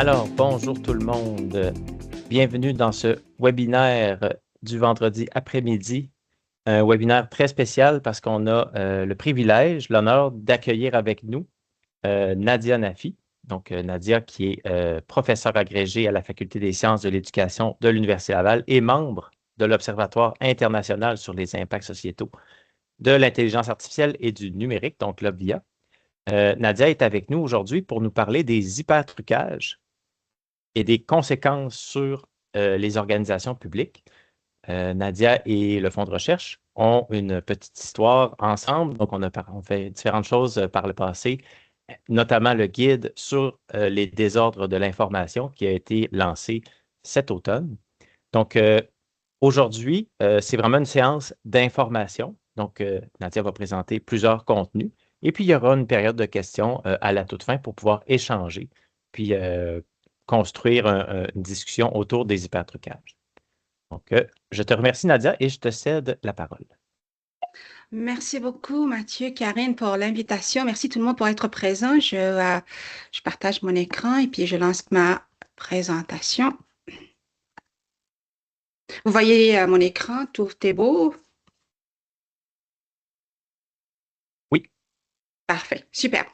Alors, bonjour tout le monde. Bienvenue dans ce webinaire du vendredi après-midi. Un webinaire très spécial parce qu'on a le privilège, l'honneur d'accueillir avec nous Nadia Nafi. Donc, Nadia qui est professeure agrégée à la Faculté des sciences de l'éducation de l'Université Laval et membre de l'Observatoire international sur les impacts sociétaux de l'intelligence artificielle et du numérique, donc l'OBVIA. Nadia est avec nous aujourd'hui pour nous parler des hypertrucages et des conséquences sur les organisations publiques. Nadia et le fonds de recherche ont une petite histoire ensemble. Donc, on fait différentes choses par le passé, notamment le guide sur les désordres de l'information qui a été lancé cet automne. Donc, aujourd'hui, c'est vraiment une séance d'information. Donc, Nadia va présenter plusieurs contenus. Et puis, il y aura une période de questions à la toute fin pour pouvoir échanger, puis construire une discussion autour des hypertrucages. Donc, je te remercie, Nadia, et je te cède la parole. Merci beaucoup, Mathieu, Karine, pour l'invitation. Merci tout le monde pour être présent. Je partage mon écran et puis je lance ma présentation. Vous voyez mon écran, tout est beau? Oui. Parfait, super.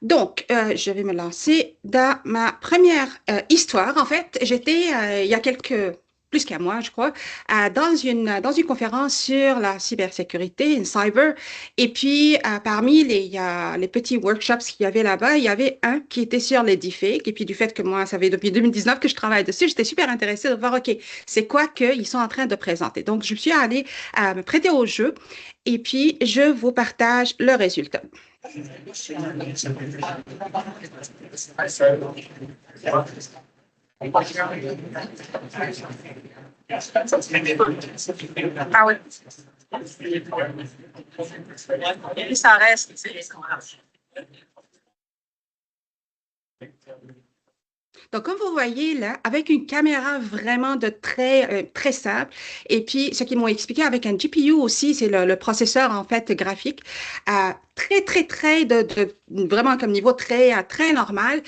Donc, je vais me lancer dans ma première histoire. En fait, j'étais, il y a plus qu'un mois, je crois, dans une conférence sur la cybersécurité, une cyber. Et puis, parmi les petits workshops qu'il y avait là-bas, il y avait un qui était sur les deepfakes. Et puis, du fait que moi, ça fait depuis 2019 que je travaille dessus, j'étais super intéressée de voir, OK, c'est quoi qu'ils sont en train de présenter. Donc, je suis allée me prêter au jeu et puis, je vous partage le résultat. Ah oui. Et ça reste. Donc, comme vous voyez là, avec une caméra vraiment de très simple, et puis ce qu'ils m'ont expliqué avec un GPU aussi, c'est le processeur en fait graphique, vraiment comme niveau très normal,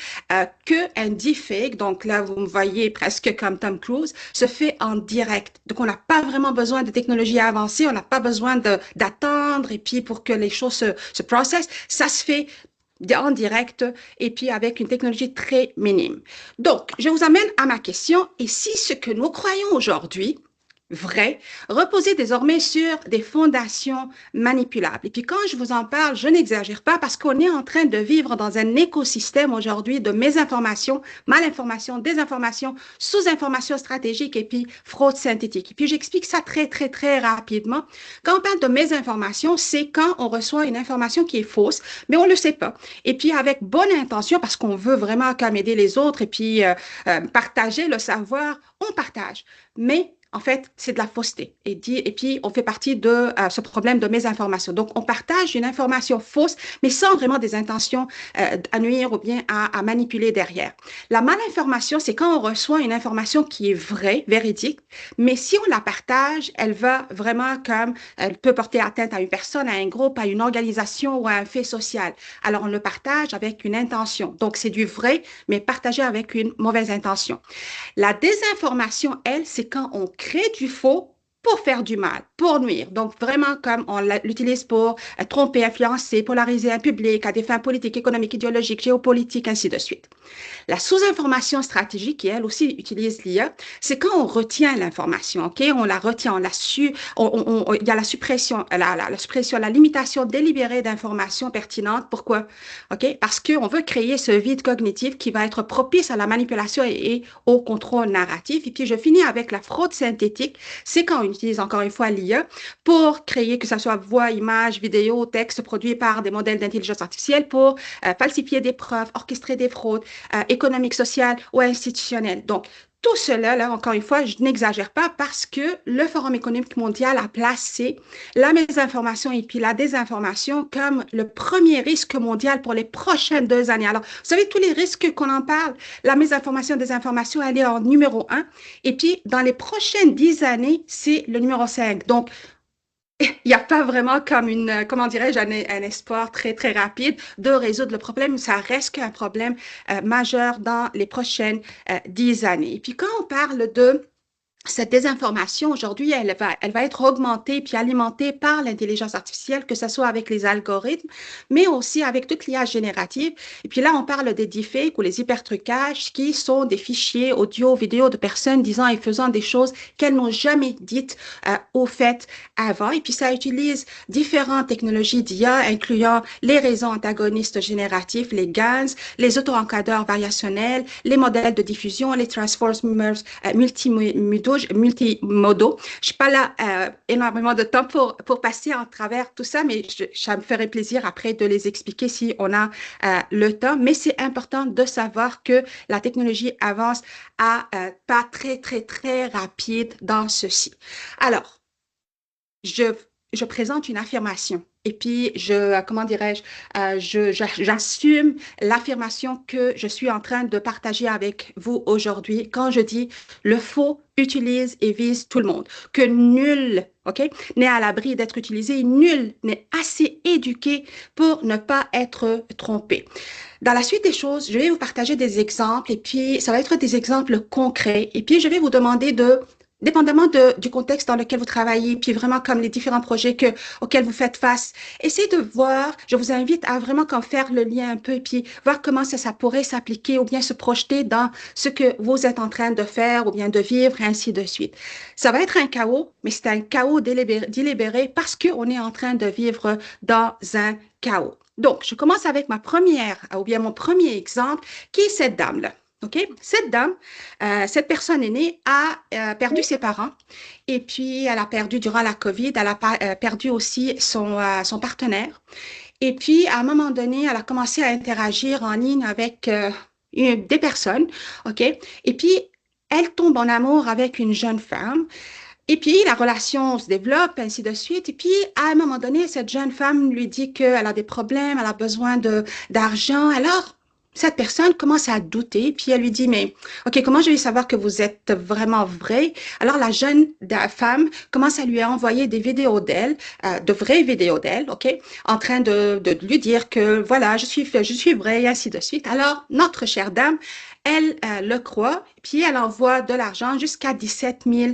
que un deepfake, donc là vous me voyez presque comme Tom Cruise, se fait en direct. Donc, on n'a pas vraiment besoin de technologies avancées, on n'a pas besoin d'attendre et puis pour que les choses se processent, ça se fait en direct et puis avec une technologie très minime. Donc, je vous amène à ma question. Et si ce que nous croyons aujourd'hui, vrai, reposait désormais sur des fondations manipulables? Et puis quand je vous en parle, je n'exagère pas parce qu'on est en train de vivre dans un écosystème aujourd'hui de mésinformation, malinformation, désinformation, sous-information stratégique et puis fraude synthétique. Et puis j'explique ça très rapidement. Quand on parle de mésinformation, c'est quand on reçoit une information qui est fausse, mais on ne le sait pas. Et puis avec bonne intention, parce qu'on veut vraiment comme aider les autres et puis partager le savoir, on partage. Mais en fait, c'est de la fausseté. Et puis, on fait partie de ce problème de mésinformation. Donc, on partage une information fausse, mais sans vraiment des intentions à nuire ou bien à manipuler derrière. La malinformation, c'est quand on reçoit une information qui est vraie, véridique, mais si on la partage, elle va vraiment comme, elle peut porter atteinte à une personne, à un groupe, à une organisation ou à un fait social. Alors, on le partage avec une intention. Donc, c'est du vrai, mais partagé avec une mauvaise intention. La désinformation, elle, c'est quand on crée du faux pour faire du mal, pour nuire. Donc, vraiment, comme on l'utilise pour tromper, influencer, polariser un public à des fins politiques, économiques, idéologiques, géopolitiques, ainsi de suite. La sous-information stratégique, qui elle aussi utilise l'IA, c'est quand on retient l'information, OK? On la retient, on la su, il y a la suppression, la suppression, la limitation délibérée d'informations pertinentes. Pourquoi? OK? Parce qu'on veut créer ce vide cognitif qui va être propice à la manipulation et au contrôle narratif. Et puis, je finis avec la fraude synthétique. C'est quand on utilise encore une fois l'IA pour créer, que ce soit voix, image, vidéo, texte produit par des modèles d'intelligence artificielle pour falsifier des preuves, orchestrer des fraudes, économique, sociale ou institutionnelle. Donc, tout cela, là, encore une fois, je n'exagère pas parce que le Forum économique mondial a placé la mésinformation et puis la désinformation comme le premier risque mondial pour les prochaines 2 années. Alors, vous savez, tous les risques qu'on en parle, la mésinformation, désinformation, elle est en numéro 1. Et puis, dans les prochaines 10 années, c'est le numéro 5. Donc, il n'y a pas vraiment comme comment dirais-je, un espoir très, très rapide de résoudre le problème. Ça reste un problème majeur dans les prochaines 10 années. Et puis, quand on parle de cette désinformation, aujourd'hui, elle va être augmentée puis alimentée par l'intelligence artificielle, que ce soit avec les algorithmes, mais aussi avec toute l'IA générative. Et puis là, on parle des deepfakes ou les hypertrucages, qui sont des fichiers audio, vidéo de personnes disant et faisant des choses qu'elles n'ont jamais dites au fait avant. Et puis ça utilise différentes technologies d'IA, incluant les réseaux antagonistes génératifs, les GANs, les auto-encodeurs variationnels, les modèles de diffusion, les transformers multimodaux. Je n'ai pas là énormément de temps pour passer en travers tout ça, mais ça me ferait plaisir après de les expliquer si on a le temps. Mais c'est important de savoir que la technologie avance à pas très, très, très rapide dans ceci. Alors, je, je présente une affirmation. Et puis, comment dirais-je, j'assume l'affirmation que je suis en train de partager avec vous aujourd'hui quand je dis le faux utilise et vise tout le monde, que nul, OK, n'est à l'abri d'être utilisé, nul n'est assez éduqué pour ne pas être trompé. Dans la suite des choses, je vais vous partager des exemples et puis ça va être des exemples concrets. Et puis, je vais vous demander dépendamment du contexte dans lequel vous travaillez, puis vraiment comme les différents projets auxquels vous faites face, essayez de voir, je vous invite à vraiment comme faire le lien un peu, puis voir comment ça pourrait s'appliquer ou bien se projeter dans ce que vous êtes en train de faire ou bien de vivre, et ainsi de suite. Ça va être un chaos, mais c'est un chaos délibéré parce qu'on est en train de vivre dans un chaos. Donc, je commence avec ma première, ou bien mon premier exemple, qui est cette dame-là. OK? Cette dame, cette personne aînée a perdu ses parents et puis elle a perdu durant la COVID, elle a perdu aussi son partenaire. Et puis, à un moment donné, elle a commencé à interagir en ligne avec des personnes, OK? Et puis, elle tombe en amour avec une jeune femme. Et puis, la relation se développe, ainsi de suite. Et puis, à un moment donné, cette jeune femme lui dit qu'elle a des problèmes, elle a besoin d'argent. Alors, cette personne commence à douter, puis elle lui dit, mais, OK, comment je vais savoir que vous êtes vraiment vrai? Alors, la jeune femme commence à lui envoyer des vidéos d'elle, de vraies vidéos d'elle, OK, en train de lui dire que, voilà, je suis vraie, et ainsi de suite. Alors, notre chère dame, elle le croit, puis elle envoie de l'argent jusqu'à 17 000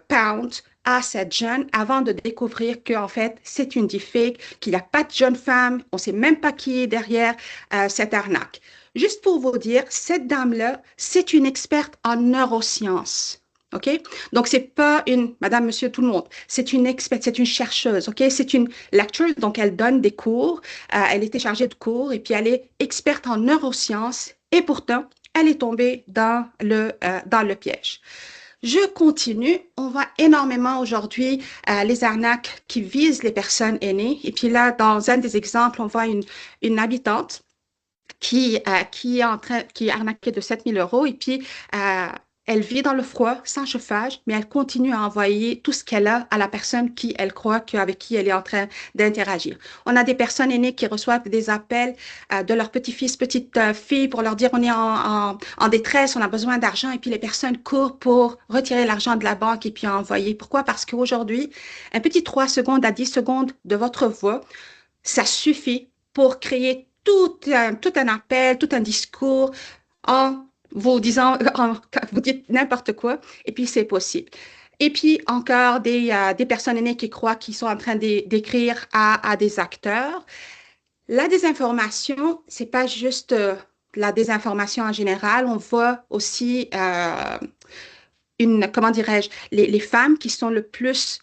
pounds à cette jeune avant de découvrir qu'en fait, c'est une deepfake, qu'il n'y a pas de jeune femme, on ne sait même pas qui est derrière cette arnaque. Juste pour vous dire, cette dame-là, c'est une experte en neurosciences. OK? Donc, c'est pas une madame, monsieur, tout le monde. C'est une experte, c'est une chercheuse. OK? C'est une lecturer, donc elle donne des cours. Elle était chargée de cours et puis elle est experte en neurosciences et pourtant, elle est tombée dans le piège. Je continue. On voit énormément aujourd'hui les arnaques qui visent les personnes aînées. Et puis là, dans un des exemples, on voit une habitante qui est arnaquée de 7 000 euros. Et puis, elle vit dans le froid, sans chauffage, mais elle continue à envoyer tout ce qu'elle a à la personne qui elle croit avec qui elle est en train d'interagir. On a des personnes aînées qui reçoivent des appels de leurs petits-fils, petites-filles pour leur dire on est en détresse, on a besoin d'argent, et puis les personnes courent pour retirer l'argent de la banque et puis envoyer. Pourquoi? Parce qu'aujourd'hui, un petit 3 secondes à 10 secondes de votre voix, ça suffit pour créer tout un appel, tout un discours en vous disant, vous dites n'importe quoi, et puis c'est possible. Et puis encore des personnes aînées qui croient qu'ils sont en train d'écrire à des acteurs. La désinformation, c'est pas juste la désinformation en général, on voit aussi comment dirais-je, les femmes qui sont le plus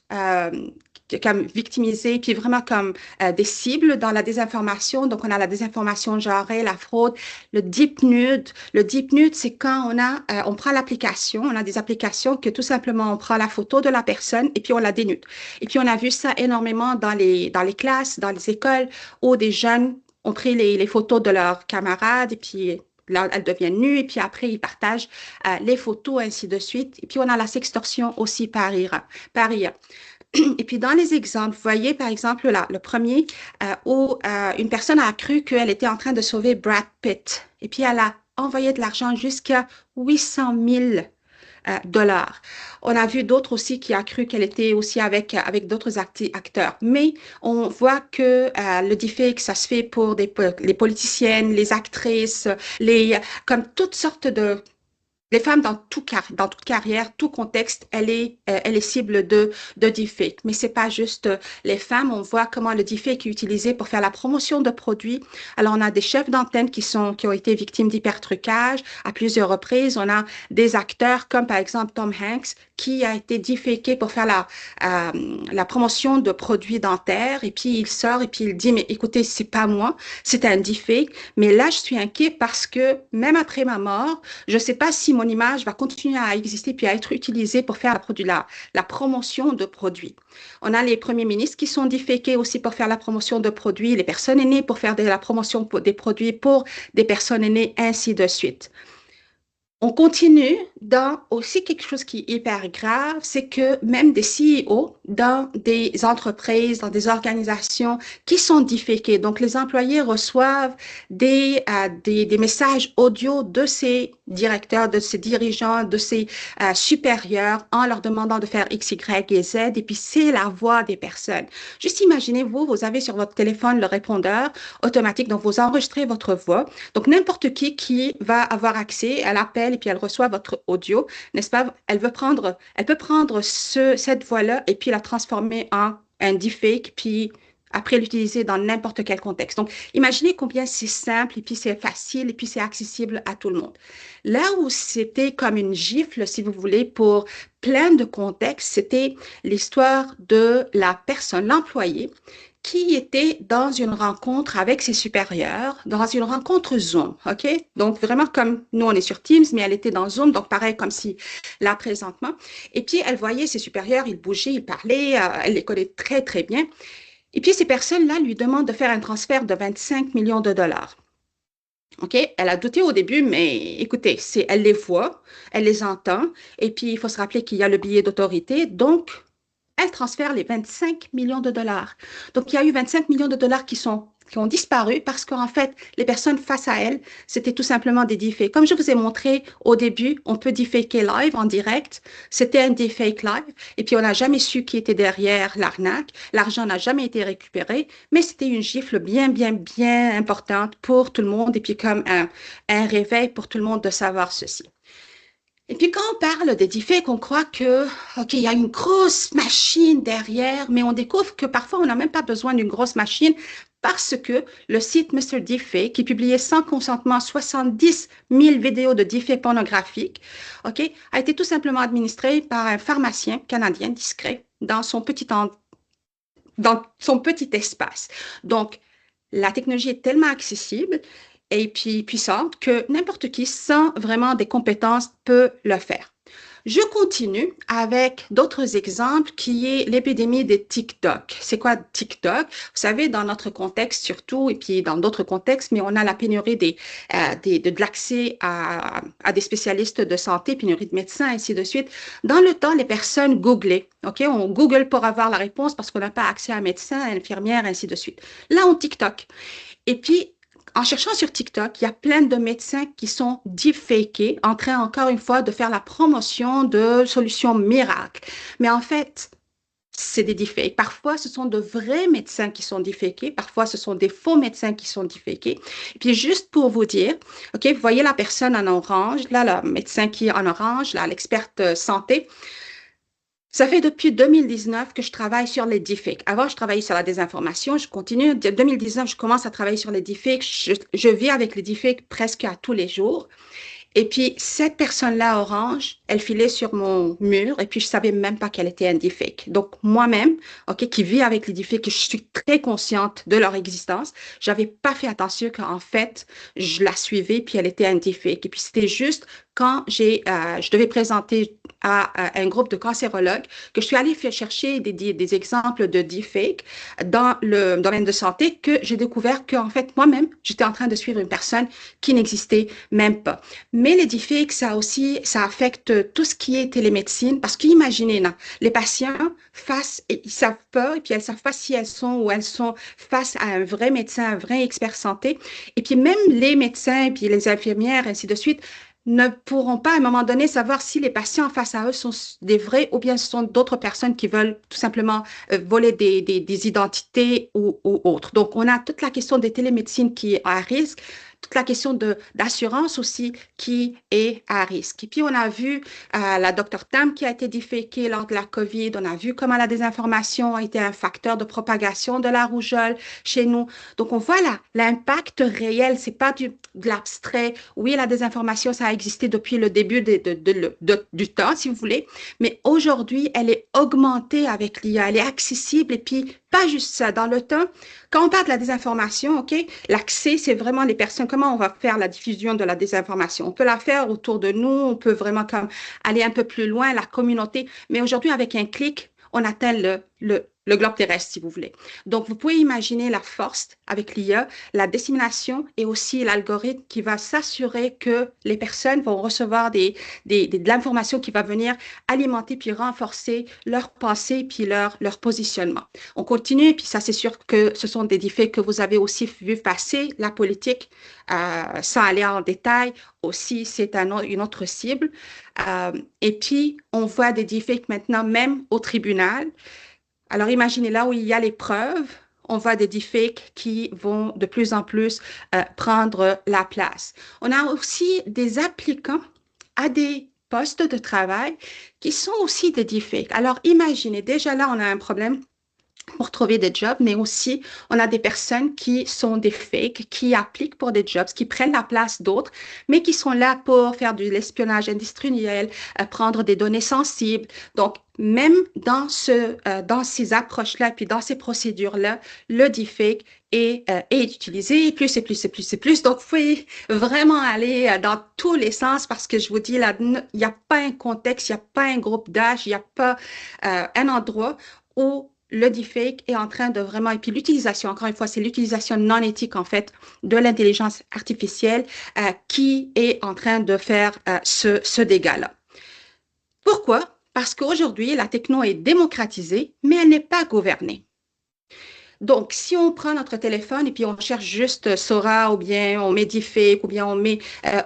comme victimisées, puis vraiment comme des cibles dans la désinformation. Donc, on a la désinformation genrée, la fraude, le deep nude. Le deep nude, c'est quand on prend l'application, on a des applications que tout simplement, on prend la photo de la personne et puis on la dénude. Et puis, on a vu ça énormément dans les classes, dans les écoles, où des jeunes ont pris les photos de leurs camarades et puis là, elles deviennent nues et puis après, ils partagent les photos, ainsi de suite. Et puis, on a la sextorsion aussi par IA. Et puis, dans les exemples, vous voyez, par exemple, là, le premier, où une personne a cru qu'elle était en train de sauver Brad Pitt. Et puis, elle a envoyé de l'argent jusqu'à 800 000 dollars. On a vu d'autres aussi qui a cru qu'elle était aussi avec d'autres acteurs. Mais on voit que le deepfake, ça se fait pour les politiciennes, les actrices, comme toutes sortes de les femmes dans toute carrière, tout contexte, elle est cible de deepfake. Mais c'est pas juste les femmes. On voit comment le deepfake est utilisé pour faire la promotion de produits. Alors, on a des chefs d'antenne qui ont été victimes d'hypertrucage à plusieurs reprises. On a des acteurs comme, par exemple, Tom Hanks, qui a été deepfaké pour faire la promotion de produits dentaires. Et puis, il sort et puis il dit, mais écoutez, c'est pas moi, c'est un deepfake. Mais là, je suis inquiet parce que même après ma mort, je ne sais pas si mon image va continuer à exister puis à être utilisée pour faire la promotion de produits. On a les premiers ministres qui sont deepfakés aussi pour faire la promotion de produits, les personnes aînées pour faire la promotion des produits pour des personnes aînées, ainsi de suite. On continue dans aussi quelque chose qui est hyper grave, c'est que même des CEO dans des entreprises, dans des organisations qui sont deepfakées. Donc, les employés reçoivent des messages audio de ces directeurs, de ces dirigeants, de ces supérieurs en leur demandant de faire X, Y et Z. Et puis, c'est la voix des personnes. Juste imaginez-vous, vous avez sur votre téléphone le répondeur automatique, donc vous enregistrez votre voix. Donc, n'importe qui va avoir accès à l'appel et puis elle reçoit votre audio, n'est-ce pas? Elle peut prendre cette voix-là et puis la transformer en un deepfake, puis après l'utiliser dans n'importe quel contexte. Donc, imaginez combien c'est simple et puis c'est facile et puis c'est accessible à tout le monde. Là où c'était comme une gifle, si vous voulez, pour plein de contextes, c'était l'histoire de la personne, l'employé, qui était dans une rencontre avec ses supérieurs, dans une rencontre Zoom, OK? Donc, vraiment comme nous, on est sur Teams, mais elle était dans Zoom, donc pareil comme si là, présentement. Et puis, elle voyait ses supérieurs, ils bougeaient, ils parlaient, elle les connaît très, très bien. Et puis, ces personnes-là lui demandent de faire un transfert de 25 millions de dollars. OK? Elle a douté au début, mais écoutez, elle les voit, elle les entend, et puis il faut se rappeler qu'il y a le billet d'autorité, donc elle transfère les 25 millions de dollars. Donc, il y a eu 25 millions de dollars qui ont disparu parce qu'en fait, les personnes face à elle, c'était tout simplement des deepfakes. Comme je vous ai montré au début, on peut deepfaker live, en direct. C'était un deepfake live. Et puis, on n'a jamais su qui était derrière l'arnaque. L'argent n'a jamais été récupéré, mais c'était une gifle bien, bien, bien importante pour tout le monde et puis comme un réveil pour tout le monde de savoir ceci. Et puis quand on parle des deepfakes, on croit que, OK, il y a une grosse machine derrière, mais on découvre que parfois on n'a même pas besoin d'une grosse machine parce que le site Mr. Deepfake, qui publiait sans consentement 70 000 vidéos de deepfake pornographiques, OK, a été tout simplement administré par un pharmacien canadien discret dans son petit espace. Donc, la technologie est tellement accessible et puis puissante que n'importe qui, sans vraiment des compétences, peut le faire. Je continue avec d'autres exemples qui est l'épidémie des TikTok. C'est quoi TikTok? Vous savez, dans notre contexte surtout, et puis dans d'autres contextes, mais on a la pénurie de l'accès à des spécialistes de santé, pénurie de médecins, ainsi de suite. Dans le temps, les personnes googlaient. OK? On Google pour avoir la réponse parce qu'on n'a pas accès à un médecin, à une infirmière, ainsi de suite. Là, on TikTok. Et puis, en cherchant sur TikTok, il y a plein de médecins qui sont deepfakés, en train encore une fois de faire la promotion de solutions miracles. Mais en fait, c'est des deepfakes. Parfois, ce sont de vrais médecins qui sont deepfakés. Parfois, ce sont des faux médecins qui sont deepfakés. Et puis, juste pour vous dire, OK, vous voyez la personne en orange, là, le médecin qui est en orange, là, l'experte santé. Ça fait depuis 2019 que je travaille sur les deepfakes. Avant, je travaillais sur la désinformation. Je continue. De 2019, je commence à travailler sur les deepfakes. Je vis avec les deepfakes presque à tous les jours. Et puis, cette personne-là, orange, elle filait sur mon mur et puis je savais même pas qu'elle était un deepfake. Donc, moi-même, OK, qui vis avec les deepfakes, je suis très consciente de leur existence. J'avais pas fait attention qu'en fait, je la suivais puis elle était un deepfake. Et puis, c'était juste quand je devais présenter à un groupe de cancérologues que je suis allée chercher des exemples de deepfake dans le domaine de santé que j'ai découvert qu'en fait, moi-même, j'étais en train de suivre une personne qui n'existait même pas. Mais les deepfakes, ça affecte tout ce qui est télémédecine parce qu'imaginez, là, les patients ils savent pas, et puis elles savent pas si elles sont ou elles sont face à un vrai médecin, un vrai expert santé. Et puis même les médecins, et puis les infirmières, ainsi de suite, ne pourront pas à un moment donné savoir si les patients face à eux sont des vrais ou bien ce sont d'autres personnes qui veulent tout simplement voler des identités ou autres. Donc, on a toute la question des télémédecines qui est à risque, toute la question d'assurance aussi qui est à risque. Et puis, on a vu la docteur Tam qui a été déféquée lors de la COVID. On a vu comment la désinformation a été un facteur de propagation de la rougeole chez nous. Donc, on voit là l'impact réel. C'est pas de l'abstrait. Oui, la désinformation, ça a existé depuis le début du temps, si vous voulez. Mais aujourd'hui, elle est augmentée avec l'IA. Elle est accessible. Et puis, pas juste ça. Dans le temps, quand on parle de la désinformation, OK, l'accès, c'est vraiment les personnes. Comment on va faire la diffusion de la désinformation? On peut la faire autour de nous. On peut vraiment comme aller un peu plus loin, la communauté. Mais aujourd'hui, avec un clic, on atteint le globe terrestre, si vous voulez. Donc, vous pouvez imaginer la force avec l'IA, la dissémination et aussi l'algorithme qui va s'assurer que les personnes vont recevoir de l'information qui va venir alimenter puis renforcer leur pensée puis leur positionnement. On continue, puis ça, c'est sûr que ce sont des défis que vous avez aussi vu passer, la politique, sans aller en détail, aussi, c'est une autre cible. Et puis, on voit des deepfakes maintenant, même au tribunal. Alors, imaginez là où il y a les preuves, on voit des deepfakes qui vont de plus en plus prendre la place. On a aussi des applicants à des postes de travail qui sont aussi des deepfakes. Alors, imaginez, déjà là, on a un problème pour trouver des jobs, mais aussi on a des personnes qui sont des fakes, qui appliquent pour des jobs, qui prennent la place d'autres, mais qui sont là pour faire de l'espionnage industriel, prendre des données sensibles. Donc, même dans ces approches-là, puis dans ces procédures-là, le deepfake est utilisé, plus et plus et plus et plus. Donc, vous pouvez vraiment aller dans tous les sens parce que je vous dis, là, il n'y a pas un contexte, il n'y a pas un groupe d'âge, il n'y a pas un endroit où le deepfake est en train de vraiment, et puis l'utilisation, encore une fois, c'est l'utilisation non éthique, en fait, de l'intelligence artificielle qui est en train de faire ce dégât-là. Pourquoi? Parce qu'aujourd'hui, la techno est démocratisée, mais elle n'est pas gouvernée. Donc, si on prend notre téléphone et puis on cherche juste Sora ou bien on met deepfake ou bien on met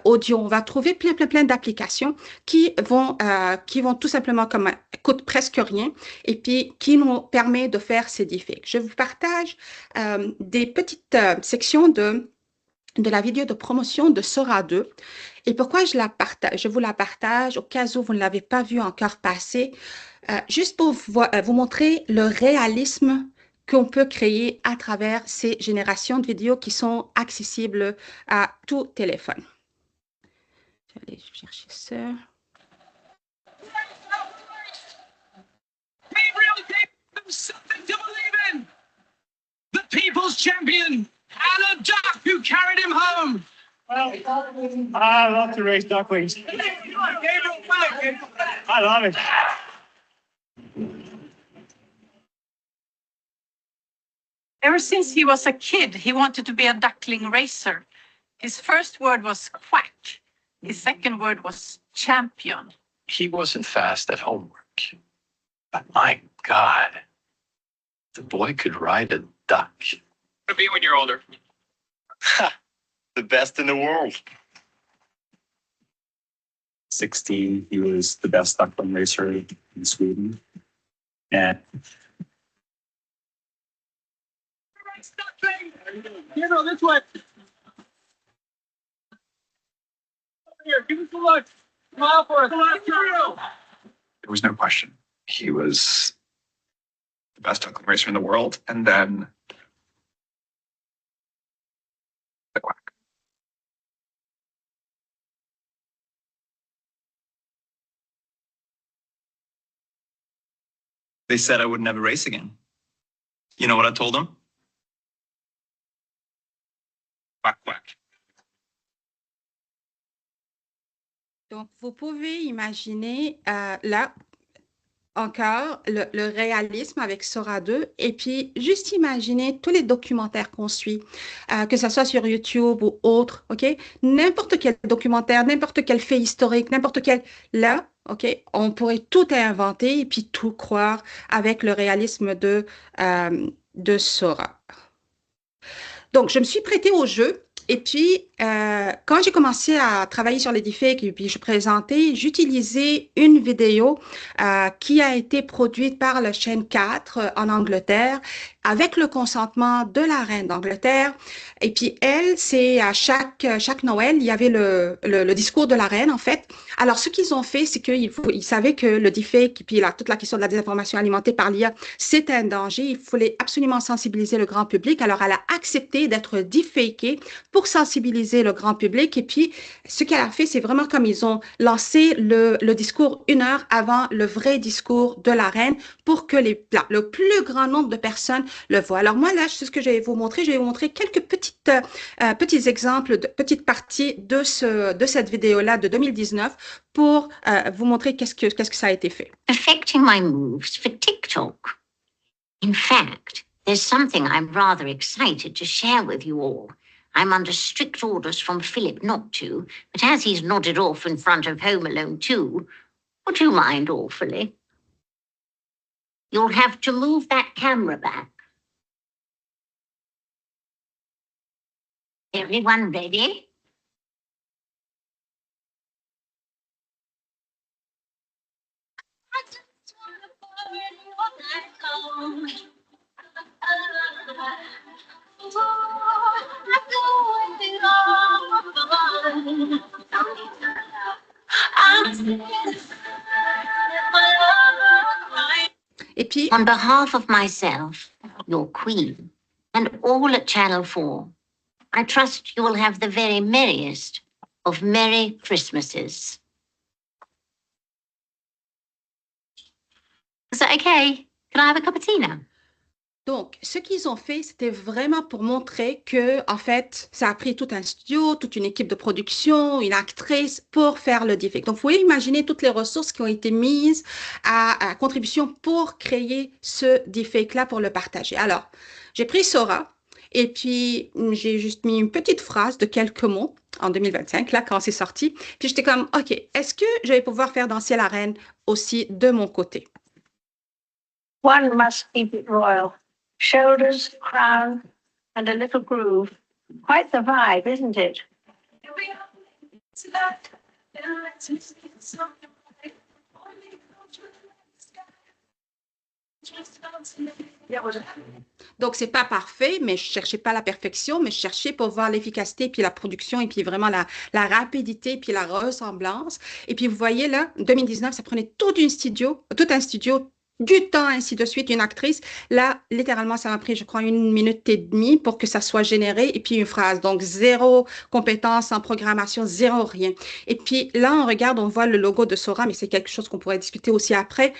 audio, on va trouver plein d'applications qui vont tout simplement comme coûtent presque rien et puis qui nous permet de faire ces deepfakes. Je vous partage des petites sections de la vidéo de promotion de Sora 2. Et pourquoi je vous la partage au cas où vous ne l'avez pas vu encore passer, juste pour vous montrer le réalisme qu'on peut créer à travers ces générations de vidéos qui sont accessibles à tout téléphone. Je vais aller chercher ça. We really gave them something to believe in. The people's champion, Anna Duck, who carried him home. Well, I love to raise ducklings. I love it. Ever since he was a kid, he wanted to be a duckling racer. His first word was quack. His second word was champion. He wasn't fast at homework. But my God, the boy could ride a duck. To be when you're older. The best in the world. 16, he was the best duckling racer in Sweden. And Gabriel, this way. Here, give us a look. Smile for us. There was no question. He was the best duckling racer in the world, and then the quack. They said I would never race again. You know what I told them? Quack, quack. Donc, vous pouvez imaginer là encore le réalisme avec Sora 2 et puis juste imaginer tous les documentaires qu'on suit, que ce soit sur YouTube ou autre, OK? N'importe quel documentaire, n'importe quel fait historique, n'importe quel... Là, OK, on pourrait tout inventer et puis tout croire avec le réalisme de Sora. Donc, je me suis prêtée au jeu Et puis, quand j'ai commencé à travailler sur les deepfakes et puis je présentais, j'utilisais une vidéo qui a été produite par la chaîne 4 en Angleterre avec le consentement de la reine d'Angleterre. Et puis elle, c'est à chaque Noël, il y avait le discours de la reine en fait. Alors ce qu'ils ont fait, c'est qu'ils savaient que le deepfake et puis toute la question de la désinformation alimentée par l'IA, c'est un danger. Il fallait absolument sensibiliser le grand public. Alors elle a accepté d'être deepfakée pour sensibiliser le grand public. Et puis ce qu'elle a fait, c'est vraiment comme ils ont lancé le discours 1 heure avant le vrai discours de la reine pour que le plus grand nombre de personnes le voient. Alors moi, là, c'est ce que je vais vous montrer. Je vais vous montrer quelques petits exemples, de petites parties de cette vidéo-là de 2019 pour vous montrer qu'est-ce que ça a été fait. Affecting my moves for TikTok. In fact, there's something I'm rather excited to share with you all. I'm under strict orders from Philip not to, but as he's nodded off in front of Home Alone 2, would you mind awfully? You'll have to move that camera back. Everyone ready? I just wanna party all night long. I'm doing it all for fun. I'm scared my love crying. Et puis, On behalf of myself, your queen, and all at Channel 4, I trust you will have the very merriest of Merry Christmases. Is that okay? Can I have a cup of tea now? donc, ce qu'ils ont fait, c'était vraiment pour montrer que, en fait, ça a pris tout un studio, toute une équipe de production, une actrice pour faire le deepfake. Donc, vous pouvez imaginer toutes les ressources qui ont été mises à contribution pour créer ce deepfake-là, pour le partager. Alors, j'ai pris Sora et puis j'ai juste mis une petite phrase de quelques mots en 2025, là, quand c'est sorti. Puis j'étais comme, OK, est-ce que je vais pouvoir faire danser la reine aussi de mon côté? One must keep it royal. Shoulders, crown, and a little groove. Quite the vibe, isn't it? Donc, c'est pas parfait, mais je cherchais pas la perfection, mais je cherchais pour voir l'efficacité, puis la production, et puis vraiment la rapidité, puis la ressemblance. Et puis, vous voyez là, 2019, ça prenait tout un studio, du temps, ainsi de suite, une actrice. Là, littéralement, ça m'a pris, je crois, 1 minute et demie pour que ça soit généré, et puis une phrase. Donc, 0 compétence en programmation, 0 rien. Et puis là, on regarde, on voit le logo de Sora, mais c'est quelque chose qu'on pourrait discuter aussi après,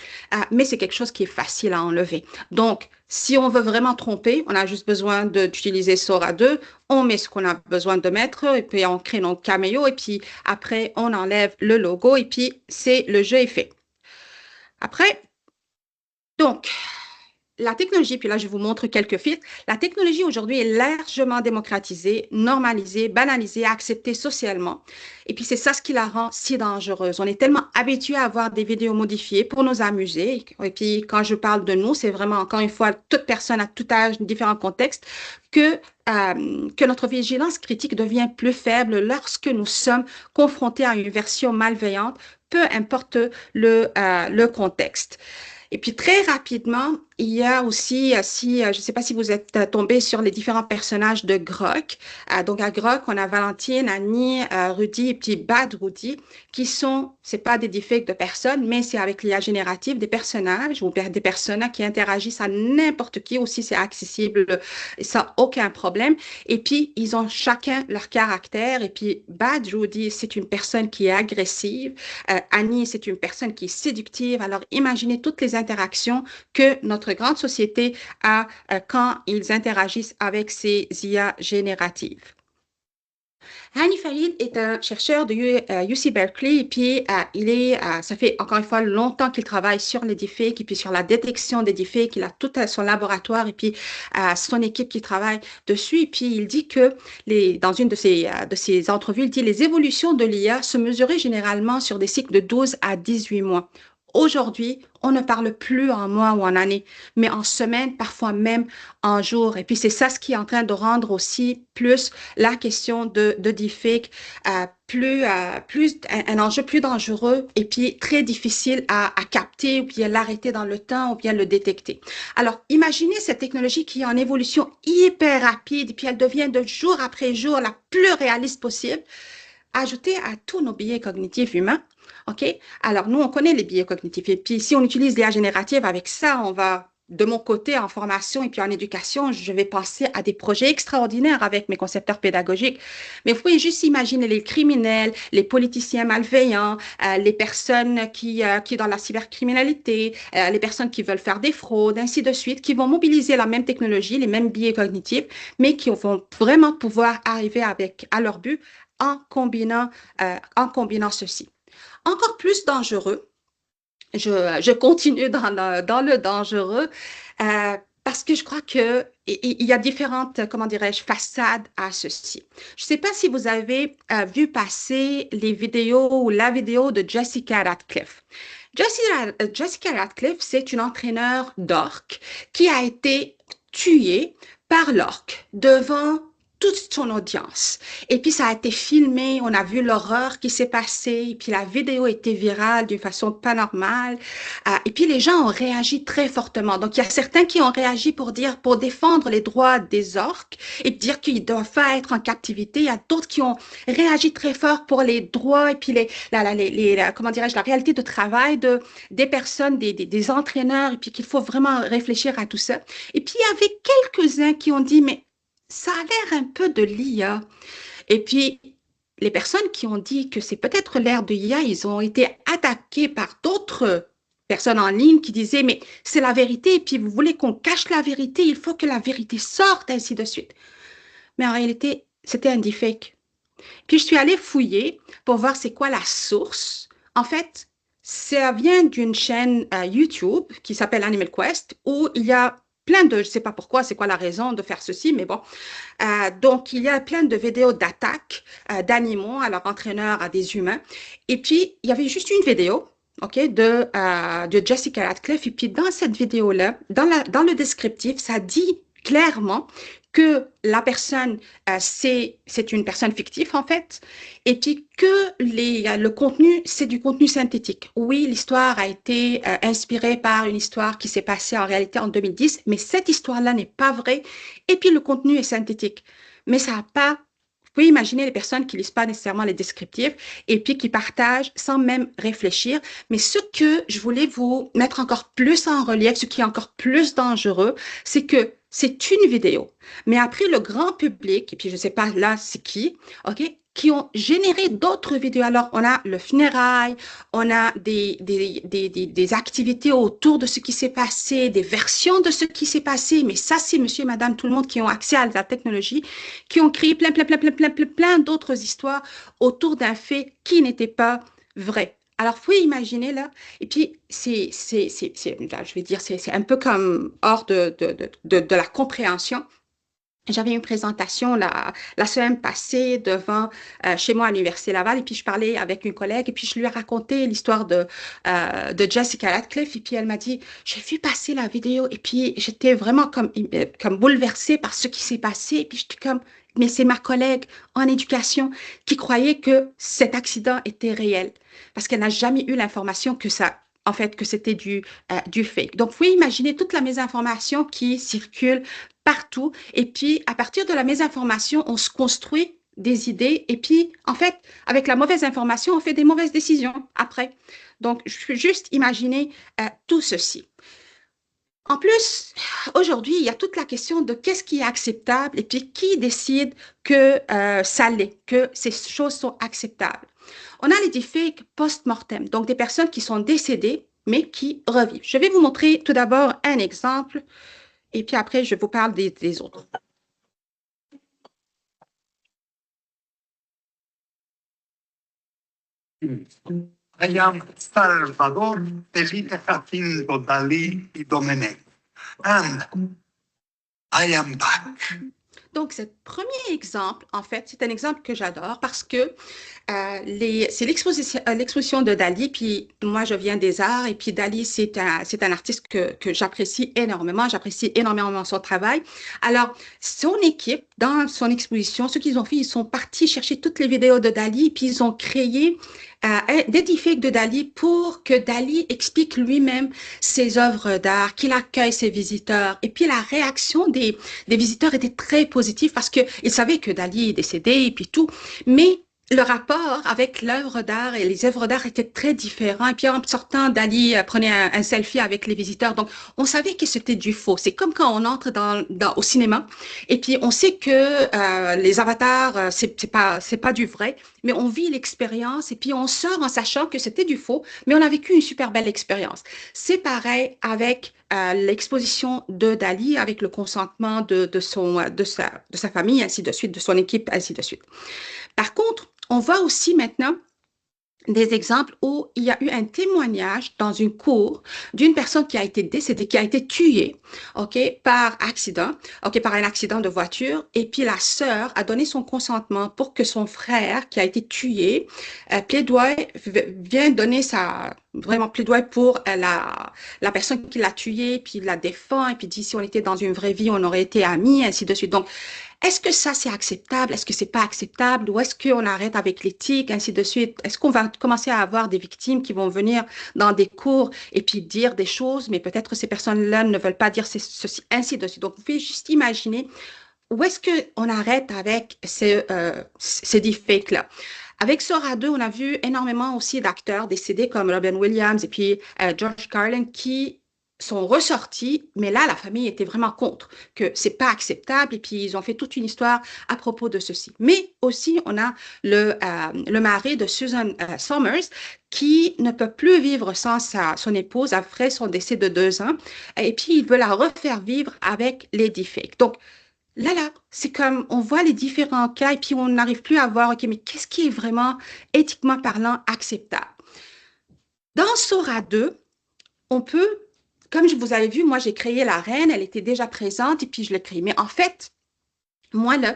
mais c'est quelque chose qui est facile à enlever. Donc, si on veut vraiment tromper, on a juste besoin d'utiliser Sora 2, on met ce qu'on a besoin de mettre, et puis on crée notre caméo, et puis après, on enlève le logo, et puis le jeu est fait. Après, donc, la technologie, puis là, je vous montre quelques filtres. La technologie aujourd'hui est largement démocratisée, normalisée, banalisée, acceptée socialement. Et puis, c'est ça ce qui la rend si dangereuse. On est tellement habitué à avoir des vidéos modifiées pour nous amuser. Et puis, quand je parle de nous, c'est vraiment, encore une fois, toute personne à tout âge, différents contextes, que notre vigilance critique devient plus faible lorsque nous sommes confrontés à une version malveillante, peu importe le contexte. Et puis très rapidement, il y a aussi, je ne sais pas si vous êtes tombé sur les différents personnages de Grok. Donc à Grok, on a Valentine, Annie, Rudy et puis Bad Rudy, qui c'est pas des deepfakes de personnes, mais c'est avec l'IA générative des personnages ou des personnages qui interagissent à n'importe qui aussi, c'est accessible sans aucun problème. Et puis ils ont chacun leur caractère. Et puis Bad Rudy, c'est une personne qui est agressive. Annie, c'est une personne qui est séductive. Alors imaginez toutes les interactions que notre grande société a quand ils interagissent avec ces IA génératives. Hani Farid est un chercheur de UC Berkeley et puis ça fait encore une fois longtemps qu'il travaille sur les deepfakes et puis sur la détection des deepfakes. Il a tout son laboratoire et puis son équipe qui travaille dessus. Et puis il dit que dans une de ses entrevues, il dit les évolutions de l'IA se mesuraient généralement sur des cycles de 12 à 18 mois. Aujourd'hui, on ne parle plus en mois ou en années, mais en semaines, parfois même en jours. Et puis, c'est ça ce qui est en train de rendre aussi plus la question de deepfake plus un enjeu plus dangereux et puis très difficile à capter ou bien l'arrêter dans le temps ou bien le détecter. Alors, imaginez cette technologie qui est en évolution hyper rapide et puis elle devient de jour après jour la plus réaliste possible. Ajouter à tous nos biais cognitifs humains. OK? Alors, nous, on connaît les biais cognitifs. Et puis, si on utilise l'IA générative avec ça, on va, de mon côté, en formation et puis en éducation, je vais penser à des projets extraordinaires avec mes concepteurs pédagogiques. Mais vous pouvez juste imaginer les criminels, les politiciens malveillants, les personnes qui dans la cybercriminalité, les personnes qui veulent faire des fraudes, ainsi de suite, qui vont mobiliser la même technologie, les mêmes biais cognitifs, mais qui vont vraiment pouvoir arriver à leur but en combinant ceci. Encore plus dangereux, je continue dans le dangereux, parce que je crois il y a différentes, comment dirais-je, façades à ceci. Je ne sais pas si vous avez vu passer les vidéos ou la vidéo de Jessica Ratcliffe. Jessica Ratcliffe, c'est une entraîneur d'orques qui a été tuée par l'orque devant toute son audience. Et puis, ça a été filmé, on a vu l'horreur qui s'est passée, et puis la vidéo était virale d'une façon pas normale. Et puis, les gens ont réagi très fortement. Donc, il y a certains qui ont réagi pour défendre les droits des orques et dire qu'ils ne doivent pas être en captivité. Il y a d'autres qui ont réagi très fort pour les droits et puis comment dirais-je, la réalité de travail des personnes, des entraîneurs, et puis qu'il faut vraiment réfléchir à tout ça. Et puis, il y avait quelques-uns qui ont dit, mais ça a l'air un peu de l'IA. Et puis, les personnes qui ont dit que c'est peut-être l'ère de l'IA, ils ont été attaqués par d'autres personnes en ligne qui disaient, mais c'est la vérité, et puis vous voulez qu'on cache la vérité, il faut que la vérité sorte, ainsi de suite. Mais en réalité, c'était un deepfake. Puis, je suis allée fouiller pour voir c'est quoi la source. En fait, ça vient d'une chaîne YouTube qui s'appelle Animal Quest, où il y a plein de, je ne sais pas pourquoi, c'est quoi la raison de faire ceci, mais bon. Donc, il y a plein de vidéos d'attaques d'animaux, à leur entraîneur, à des humains. Et puis, il y avait juste une vidéo, OK, de Jessica Ratcliffe. Et puis, dans cette vidéo-là, dans le descriptif, ça dit clairement que la personne, c'est une personne fictive, en fait, et puis que le contenu, c'est du contenu synthétique. Oui, l'histoire a été inspirée par une histoire qui s'est passée en réalité en 2010, mais cette histoire-là n'est pas vraie, et puis le contenu est synthétique. Mais ça n'a pas... Vous pouvez imaginer les personnes qui ne lisent pas nécessairement les descriptifs et puis qui partagent sans même réfléchir. Mais ce que je voulais vous mettre encore plus en relief, ce qui est encore plus dangereux, c'est que c'est une vidéo. Mais après, le grand public, et puis je ne sais pas là c'est qui, OK, qui ont généré d'autres vidéos. Alors, on a le funérail, on a des activités autour de ce qui s'est passé, des versions de ce qui s'est passé. Mais ça, c'est monsieur et madame, tout le monde qui ont accès à la technologie, qui ont créé plein d'autres histoires autour d'un fait qui n'était pas vrai. Alors, vous pouvez imaginer là, et puis je vais dire, c'est un peu comme hors de la compréhension. J'avais une présentation la semaine passée devant chez moi à l'Université Laval et puis je parlais avec une collègue et puis je lui ai raconté l'histoire de Jessica Ratcliffe et puis elle m'a dit, j'ai vu passer la vidéo et puis j'étais vraiment comme bouleversée par ce qui s'est passé et puis j'étais comme, mais c'est ma collègue en éducation qui croyait que cet accident était réel parce qu'elle n'a jamais eu l'information que ça en fait, que c'était du fake. Donc, vous pouvez imaginer toute la mésinformation qui circule partout. Et puis, à partir de la mésinformation, on se construit des idées. Et puis, en fait, avec la mauvaise information, on fait des mauvaises décisions après. Donc, je peux juste imaginer tout ceci. En plus, aujourd'hui, il y a toute la question de qu'est-ce qui est acceptable et puis qui décide que ça l'est, que ces choses sont acceptables. On a les deepfakes post-mortem, donc des personnes qui sont décédées, mais qui revivent. Je vais vous montrer tout d'abord un exemple, et puis après, je vous parle des autres. I am Salvador Felipe Jacinto Dalí y Domenech, and I am back. Donc, ce premier exemple, en fait, c'est un exemple que j'adore parce que c'est l'exposition de Dali, puis moi, je viens des arts, et puis Dali, c'est un artiste que j'apprécie énormément. J'apprécie énormément son travail. Alors, son équipe, dans son exposition, ce qu'ils ont fait, ils sont partis chercher toutes les vidéos de Dali, puis ils ont créé des deepfakes de Dali pour que Dali explique lui-même ses œuvres d'art, qu'il accueille ses visiteurs. Et puis, la réaction des visiteurs était très positive parce qu'ils savaient que Dali est décédé et puis tout. Mais le rapport avec l'œuvre d'art et les œuvres d'art était très différent. Et puis en sortant, Dali prenait un selfie avec les visiteurs. Donc, on savait que c'était du faux. C'est comme quand on entre au cinéma et puis on sait que les avatars, c'est pas du vrai, mais on vit l'expérience et puis on sort en sachant que c'était du faux, mais on a vécu une super belle expérience. C'est pareil avec l'exposition de Dali, avec le consentement de sa famille, ainsi de suite, de son équipe, ainsi de suite. Par contre, on voit aussi maintenant des exemples où il y a eu un témoignage dans une cour d'une personne qui a été décédée, qui a été tuée, ok, par accident, ok, par un accident de voiture. Et puis la sœur a donné son consentement pour que son frère, qui a été tué, vient donner vraiment plaidoyer pour la personne qui l'a tué, puis la défend, et puis dit si on était dans une vraie vie, on aurait été amis, ainsi de suite. Donc, est-ce que ça, c'est acceptable? Est-ce que c'est pas acceptable? Ou est-ce qu'on arrête avec l'éthique, ainsi de suite? Est-ce qu'on va commencer à avoir des victimes qui vont venir dans des cours et puis dire des choses, mais peut-être ces personnes-là ne veulent pas dire ceci, ainsi de suite. Donc, vous pouvez juste imaginer où est-ce qu'on arrête avec ces deepfakes-là. Avec Sora 2, on a vu énormément aussi d'acteurs décédés comme Robin Williams et puis George Carlin qui sont ressortis, mais là, la famille était vraiment contre, que c'est pas acceptable, et puis ils ont fait toute une histoire à propos de ceci. Mais aussi, on a le mari de Susan Somers, qui ne peut plus vivre sans son épouse après son décès de 2 ans, et puis il veut la refaire vivre avec les deepfakes. Donc, là, c'est comme, on voit les différents cas, et puis on n'arrive plus à voir, OK, mais qu'est-ce qui est vraiment, éthiquement parlant, acceptable? Dans Sora 2, on peut, comme je vous avais vu, moi, j'ai créé la reine, elle était déjà présente, et puis je l'ai créée. Mais en fait, moi, là,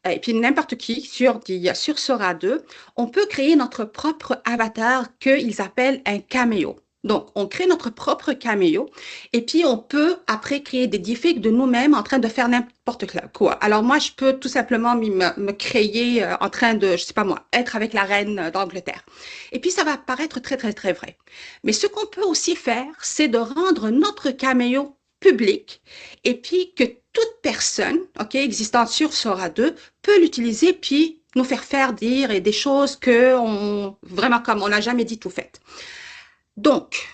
et puis n'importe qui sur Sora 2, on peut créer notre propre avatar qu'ils appellent un caméo. Donc, on crée notre propre caméo et puis on peut après créer des deepfakes de nous-mêmes en train de faire n'importe quoi. Alors moi, je peux tout simplement me créer en train de, je sais pas moi, être avec la reine d'Angleterre. Et puis ça va paraître très, très, très vrai. Mais ce qu'on peut aussi faire, c'est de rendre notre caméo public et puis que toute personne, ok, existante sur Sora 2 peut l'utiliser puis nous faire dire des choses vraiment comme on n'a jamais dit tout fait. Donc,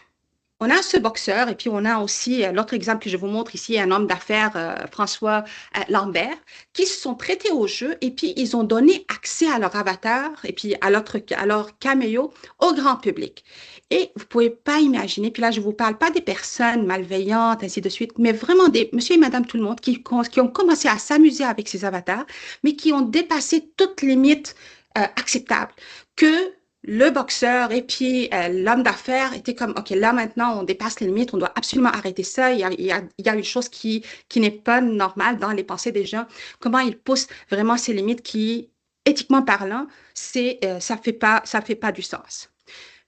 on a ce boxeur et puis on a aussi l'autre exemple que je vous montre ici, un homme d'affaires, François Lambert, qui se sont prêtés au jeu et puis ils ont donné accès à leur avatar et puis à leur caméo au grand public. Et vous pouvez pas imaginer, puis là je vous parle pas des personnes malveillantes, ainsi de suite, mais vraiment des monsieur et madame tout le monde qui ont commencé à s'amuser avec ces avatars, mais qui ont dépassé toutes les limites acceptables que le boxeur et puis l'homme d'affaires étaient comme, OK, là maintenant, on dépasse les limites, on doit absolument arrêter ça. Il y a une chose qui n'est pas normale dans les pensées des gens. Comment ils poussent vraiment ces limites qui, éthiquement parlant, ça fait pas du sens.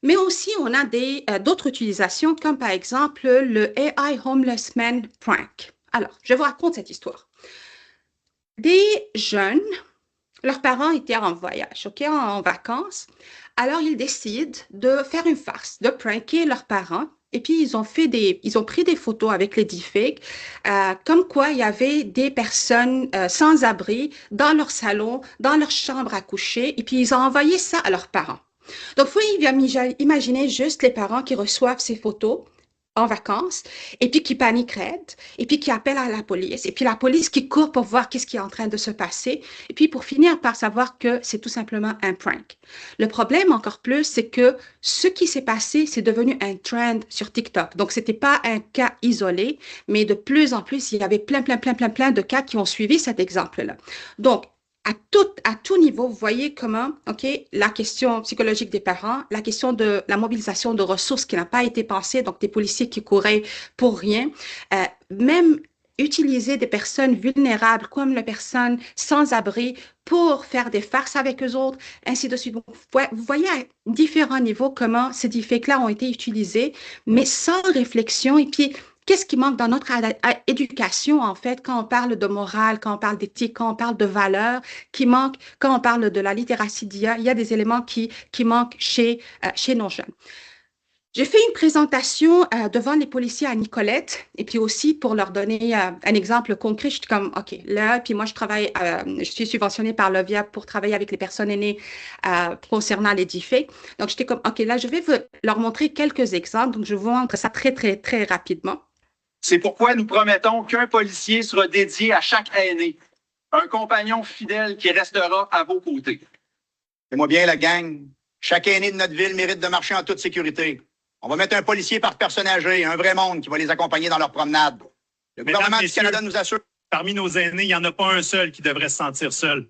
Mais aussi, on a d'autres utilisations, comme par exemple le AI Homeless Man Prank. Alors, je vous raconte cette histoire. Des jeunes, leurs parents étaient en voyage, OK, en vacances. Alors, ils décident de faire une farce, de pranker leurs parents. Et puis, ils ont pris des photos avec les deepfakes, comme quoi il y avait des personnes sans abri dans leur salon, dans leur chambre à coucher. Et puis, ils ont envoyé ça à leurs parents. Donc, vous pouvez imaginer juste les parents qui reçoivent ces photos en vacances, et puis qui paniquent raide, et puis qui appellent à la police, et puis la police qui court pour voir qu'est-ce qui est en train de se passer, et puis pour finir par savoir que c'est tout simplement un prank. Le problème encore plus, c'est que ce qui s'est passé, c'est devenu un trend sur TikTok. Donc, c'était pas un cas isolé, mais de plus en plus, il y avait plein de cas qui ont suivi cet exemple-là. Donc, à tout niveau, vous voyez comment, OK, la question psychologique des parents, la question de la mobilisation de ressources qui n'a pas été pensée, donc des policiers qui couraient pour rien, même utiliser des personnes vulnérables comme les personnes sans abri pour faire des farces avec eux autres, ainsi de suite. Donc, vous voyez à différents niveaux comment ces deepfakes-là ont été utilisés, mais sans réflexion. Et puis, qu'est-ce qui manque dans notre éducation, en fait, quand on parle de morale, quand on parle d'éthique, quand on parle de valeurs, qui manque, quand on parle de la littératie d'IA, il y a des éléments qui manquent chez nos jeunes. J'ai fait une présentation devant les policiers à Nicolette et puis aussi pour leur donner un exemple concret. Je suis comme, OK, là, puis moi, je suis subventionnée par l'OVIA pour travailler avec les personnes aînées concernant les deepfakes. Donc, j'étais comme, OK, là, je vais leur montrer quelques exemples. Donc, je vous montre ça très, très, très rapidement. C'est pourquoi nous promettons qu'un policier sera dédié à chaque aîné, un compagnon fidèle qui restera à vos côtés. C'est-moi bien, la gang. Chaque aîné de notre ville mérite de marcher en toute sécurité. On va mettre un policier par personne âgée, un vrai monde qui va les accompagner dans leur promenade. Le gouvernement du Canada nous assure... Parmi nos aînés, il n'y en a pas un seul qui devrait se sentir seul.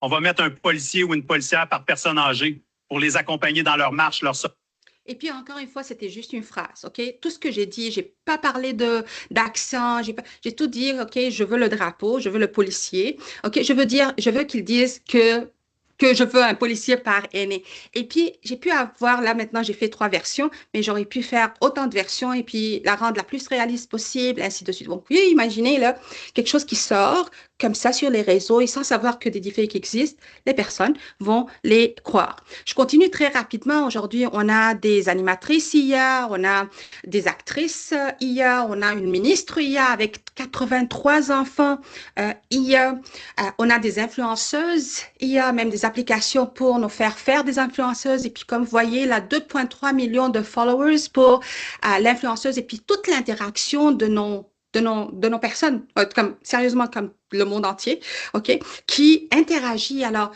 On va mettre un policier ou une policière par personne âgée pour les accompagner dans leur marche, leur sortie. Et puis, encore une fois, c'était juste une phrase, OK? Tout ce que j'ai dit, j'ai pas parlé d'accent, j'ai tout dit, OK, je veux le drapeau, je veux le policier, OK? Je veux qu'ils disent que je veux un policier par aîné. Et puis, j'ai pu avoir, là maintenant, j'ai fait 3 versions, mais j'aurais pu faire autant de versions et puis la rendre la plus réaliste possible, ainsi de suite. Donc, vous pouvez imaginer, là, quelque chose qui sort comme ça sur les réseaux et sans savoir que des deepfakes existent, les personnes vont les croire. Je continue très rapidement. Aujourd'hui, on a des animatrices IA, on a des actrices IA, on a une ministre IA avec 83 enfants IA, on a des influenceuses IA, même des applications pour nous faire des influenceuses. Et puis, comme vous voyez, là, 2,3 millions de followers pour l'influenceuse et puis toute l'interaction de nos personnes, sérieusement, comme le monde entier, OK, qui interagit. Alors,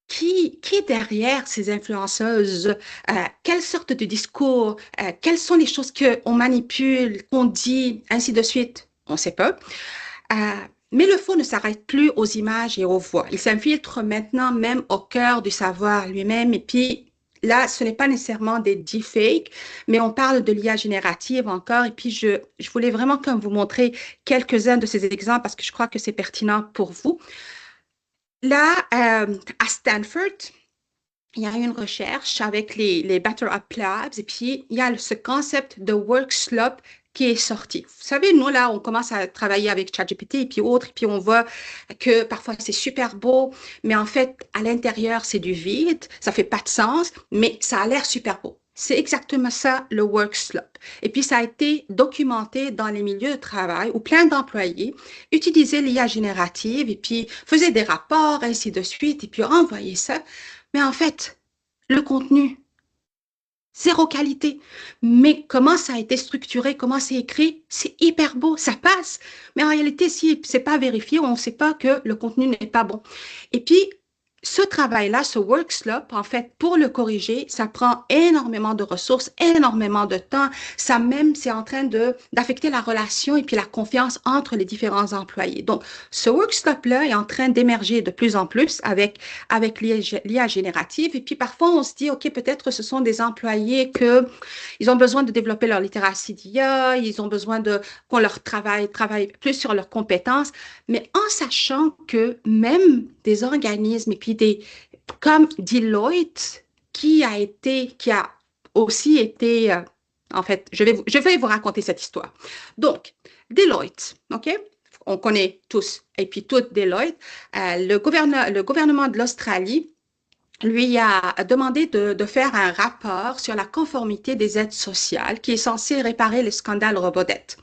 qui est derrière ces influenceuses? Quelle sorte de discours? Quelles sont les choses qu'on manipule, qu'on dit, ainsi de suite? On ne sait pas. Mais le faux ne s'arrête plus aux images et aux voix. Il s'infiltre maintenant même au cœur du savoir lui-même. Et puis, là, ce n'est pas nécessairement des deepfakes, mais on parle de l'IA générative encore. Et puis, je voulais vraiment comme vous montrer quelques-uns de ces exemples parce que je crois que c'est pertinent pour vous. Là, à Stanford, il y a une recherche avec les Better Up Labs et puis il y a ce concept de work slope qui est sorti. Vous savez, nous, là, on commence à travailler avec ChatGPT et puis autres, et puis on voit que parfois c'est super beau, mais en fait, à l'intérieur, c'est du vide, ça fait pas de sens, mais ça a l'air super beau. C'est exactement ça, le work slope. Et puis, ça a été documenté dans les milieux de travail où plein d'employés utilisaient l'IA générative et puis faisaient des rapports, ainsi de suite, et puis renvoyaient ça. Mais en fait, le contenu, zéro qualité. Mais comment ça a été structuré, comment c'est écrit, c'est hyper beau, ça passe. Mais en réalité, si c'est pas vérifié, on ne sait pas que le contenu n'est pas bon. Et puis, ce travail-là, ce work slope, en fait, pour le corriger, ça prend énormément de ressources, énormément de temps. Ça même, c'est en train d'affecter la relation et puis la confiance entre les différents employés. Donc, ce work slope-là est en train d'émerger de plus en plus avec l'IA générative. Et puis, parfois, on se dit, OK, peut-être ce sont des employés ils ont besoin de développer leur littératie d'IA, ils ont besoin qu'on leur travaille plus sur leurs compétences, mais en sachant que même des organismes et puis comme Deloitte, qui a aussi été, en fait, je vais vous raconter cette histoire. Donc, Deloitte, OK? On connaît tous, et puis toutes Deloitte. Le gouvernement de l'Australie lui a demandé de faire un rapport sur la conformité des aides sociales qui est censé réparer le scandale Robodebt.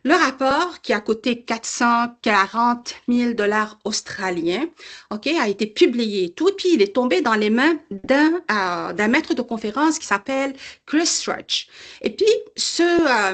Le rapport, qui a coûté 440 000 $ australiens, OK, a été publié et tout, et puis il est tombé dans les mains d'un maître de conférence qui s'appelle Chris Rudge. Et puis,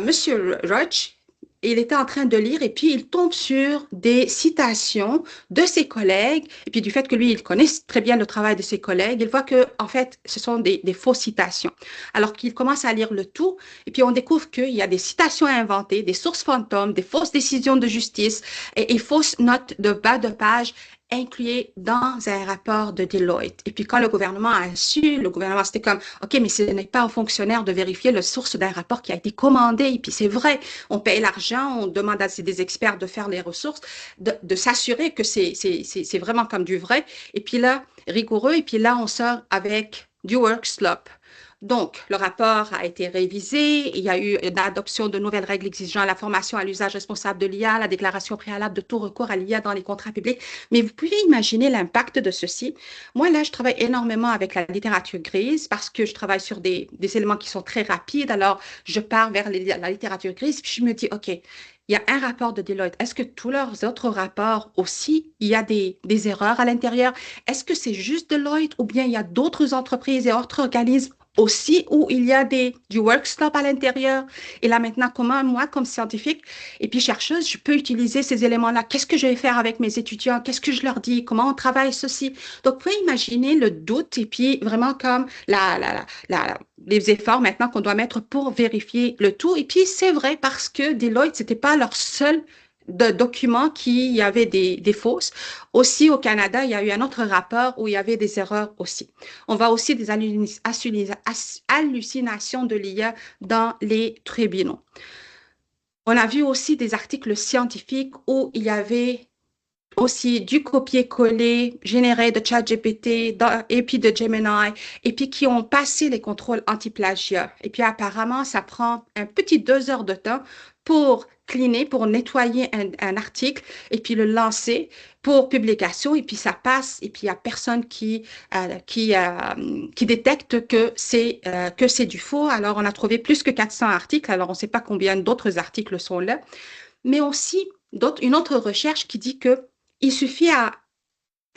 monsieur Rudge, il était en train de lire et puis il tombe sur des citations de ses collègues et puis du fait que lui, il connaît très bien le travail de ses collègues, il voit que en fait, ce sont des fausses citations. Alors qu'il commence à lire le tout et puis on découvre qu'il y a des citations inventées, des sources fantômes, des fausses décisions de justice et fausses notes de bas de page inclus dans un rapport de Deloitte. Et puis quand le gouvernement a su, le gouvernement c'était comme, OK, mais ce n'est pas aux fonctionnaires de vérifier la source d'un rapport qui a été commandé. Et puis c'est vrai, on paye l'argent, on demande à des experts de faire les ressources, de s'assurer que c'est vraiment comme du vrai. Et puis là, rigoureux, et puis là, on sort avec du work slop. Donc, le rapport a été révisé, il y a eu l'adoption de nouvelles règles exigeant la formation à l'usage responsable de l'IA, la déclaration préalable de tout recours à l'IA dans les contrats publics. Mais vous pouvez imaginer l'impact de ceci. Moi, là, je travaille énormément avec la littérature grise parce que je travaille sur des éléments qui sont très rapides. Alors, je pars vers la littérature grise, puis je me dis, OK, il y a un rapport de Deloitte. Est-ce que tous leurs autres rapports aussi, il y a des erreurs à l'intérieur? Est-ce que c'est juste Deloitte ou bien il y a d'autres entreprises et autres organismes aussi où il y a du work slop à l'intérieur? Et là maintenant, comment moi, comme scientifique et puis chercheuse, je peux utiliser ces éléments-là? Qu'est-ce que je vais faire avec mes étudiants? Qu'est-ce que je leur dis? Comment on travaille ceci? Donc, vous pouvez imaginer le doute et puis vraiment comme les efforts maintenant qu'on doit mettre pour vérifier le tout. Et puis, c'est vrai parce que Deloitte, c'était pas leur seul de documents qui y avait des fausses. Aussi, au Canada, il y a eu un autre rapport où il y avait des erreurs aussi. On voit aussi des hallucinations de l'IA dans les tribunaux. On a vu aussi des articles scientifiques où il y avait aussi du copier-coller généré de ChatGPT et puis de Gemini, et puis qui ont passé les contrôles anti-plagiat. Et puis apparemment, ça prend un petit 2 heures de temps pour cleaner, pour nettoyer un article et puis le lancer pour publication, et puis ça passe, et puis il n'y a personne qui détecte que c'est du faux. Alors, on a trouvé plus que 400 articles, alors on ne sait pas combien d'autres articles sont là, mais aussi une autre recherche qui dit que il suffit à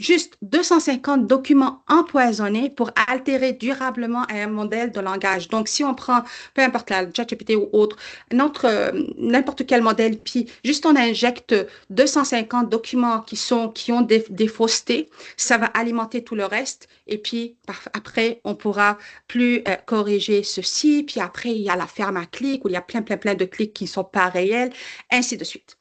juste 250 documents empoisonnés pour altérer durablement un modèle de langage. Donc, si on prend, peu importe la ChatGPT ou autre, n'importe quel modèle, puis juste on injecte 250 documents qui ont des faussetés, ça va alimenter tout le reste. Et puis, après, on pourra plus corriger ceci. Puis après, il y a la ferme à clics où il y a plein de clics qui ne sont pas réels, ainsi de suite.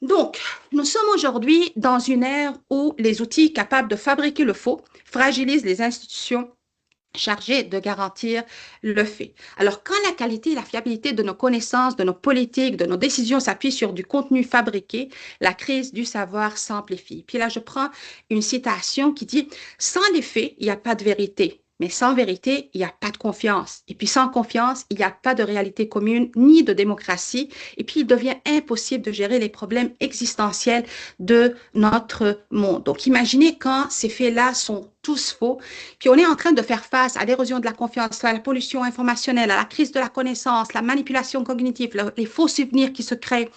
Donc, nous sommes aujourd'hui dans une ère où les outils capables de fabriquer le faux fragilisent les institutions chargées de garantir le fait. Alors, quand la qualité et la fiabilité de nos connaissances, de nos politiques, de nos décisions s'appuient sur du contenu fabriqué, la crise du savoir s'amplifie. Puis là, je prends une citation qui dit « Sans les faits, il n'y a pas de vérité. Mais sans vérité, il n'y a pas de confiance. Et puis sans confiance, il n'y a pas de réalité commune ni de démocratie. Et puis il devient impossible de gérer les problèmes existentiels de notre monde. Donc imaginez quand ces faits-là sont tous faux, puis on est en train de faire face à l'érosion de la confiance, à la pollution informationnelle, à la crise de la connaissance, la manipulation cognitive, les faux souvenirs qui se créent,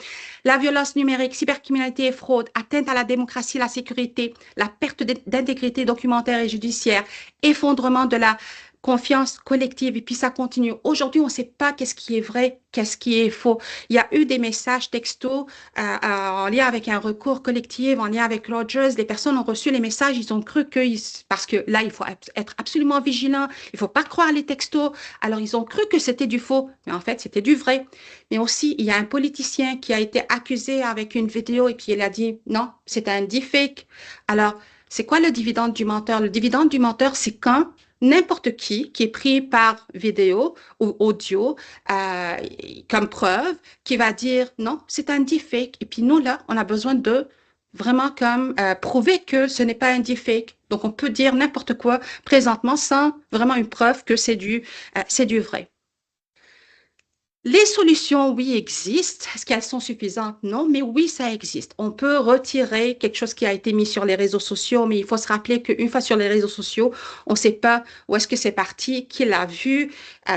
la violence numérique, cybercriminalité et fraude, atteinte à la démocratie, la sécurité, la perte d'intégrité documentaire et judiciaire, effondrement de la confiance collective, et puis ça continue. Aujourd'hui, on ne sait pas qu'est-ce qui est vrai, qu'est-ce qui est faux. Il y a eu des messages textos en lien avec un recours collectif, en lien avec Rogers. Les personnes ont reçu les messages, ils ont cru que, parce que là, il faut être absolument vigilant, il ne faut pas croire les textos. Alors, ils ont cru que c'était du faux, mais en fait, c'était du vrai. Mais aussi, il y a un politicien qui a été accusé avec une vidéo et puis il a dit, non, c'est un deepfake. Alors, c'est quoi le dividende du menteur? Le dividende du menteur, c'est quand n'importe qui est pris par vidéo ou audio comme preuve, qui va dire non, c'est un deepfake. Et puis nous, là, on a besoin de vraiment comme prouver que ce n'est pas un deepfake. Donc, on peut dire n'importe quoi présentement sans vraiment une preuve que c'est du vrai. Les solutions, oui, existent. Est-ce qu'elles sont suffisantes? Non, mais oui, ça existe. On peut retirer quelque chose qui a été mis sur les réseaux sociaux, mais il faut se rappeler qu'une fois sur les réseaux sociaux, on ne sait pas où est-ce que c'est parti, qui l'a vu,